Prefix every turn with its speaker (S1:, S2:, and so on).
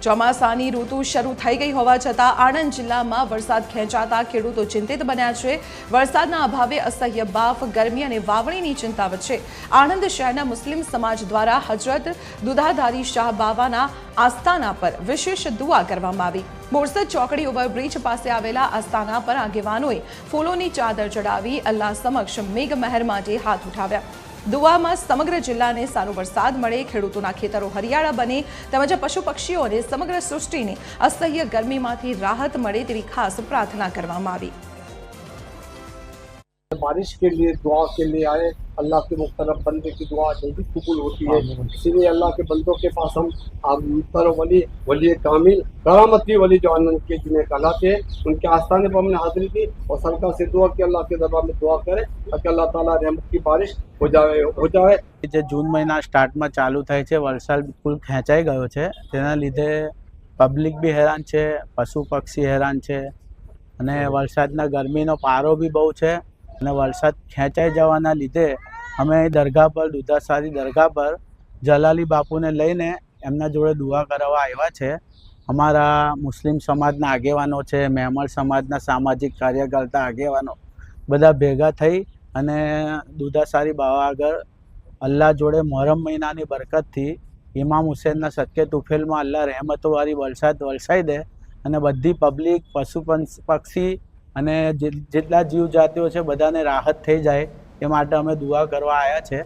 S1: ચોમાસાની ઋતુ શરૂ થઈ ગઈ હોવા છતાં આણંદ જિલ્લામાં વરસાદ ખેંચાતા ખેડૂતો ચિંતિત બન્યા છે। વરસાદના અભાવે અસહ્ય બાફ, ગરમી અને વાવણીની ચિંતા વચ્ચે આણંદ શહેરના મુસ્લિમ સમાજ દ્વારા હજરત દુધાધારી શાહ બાવાના આસ્થાના પર વિશેષ દુઆ કરવામાં આવી। બોરસદ ચોકડી ઓવરબ્રિજ પાસે આવેલા આસ્થાના પર આગેવાનોએ ફૂલોની ચાદર ચડાવી અલ્લાહ સમક્ષ મેઘ મહેર માટે હાથ ઉઠાવ્યા। દુઆમાં સમગ્ર જિલ્લાને સારો વરસાદ મળે, ખેડૂતોના ખેતરો હરિયાળા બને તેમજ પશુ પક્ષીઓને સમગ્ર સૃષ્ટિને અસહ્ય ગરમીમાંથી રાહત મળે તેવી ખાસ પ્રાર્થના કરવામાં આવી।
S2: बारिश के लिए दुआ के लिए आए। अल्लाह के मुख्तरब बंदे की दुआ जल्दी कबूल होती है, इसीलिए अल्लाह के बंदों के पास हम पर वली कामिल करामती वली जो आनंद के जिन्हें कहलाते हैं, उनके आस्थाने पर हमने हाजिरी दी और सरकार से दुआ की अल्लाह के दरबार में दुआ करें ताकि अल्लाह ताला रहमत की बारिश हो जाए।
S3: જે જૂન મહિના સ્ટાર્ટમાં ચાલુ થાય છે, વરસાદ બિલકુલ ખેંચાઈ ગયો છે, તેના લીધે પબ્લિક બી હેરાન છે, પશુ પક્ષી હેરાન છે અને વરસાદના ગરમીનો પારો બી બહુ છે અને વરસાદ ખેંચાઈ જવાના લીધે અમે દરગાહ પર દુધાસારી દરગાહ પર જલાલી બાપુને લઈને એમના જોડે દુઆ કરાવવા આવ્યા છે। અમારા મુસ્લિમ સમાજના આગેવાનો છે, મહેમલ સમાજના સામાજિક કાર્યકર્તા આગેવાનો બધા ભેગા થઈ અને દુધાસારી બાવા આગળ અલ્લાહ જોડે મોહરમ મહિનાની બરકતથી ઇમામ હુસૈનના સદકે તુફેલમાં અલ્લાહ રહેમતોવાળી વરસાદ વરસાઈ દે અને બધી પબ્લિક, પશુ પક્ષી અને જેટલા જીવજાતિઓ છે બધાને રાહત થઈ જાય એ માટે અમે દુઆ કરવા આવ્યા છે।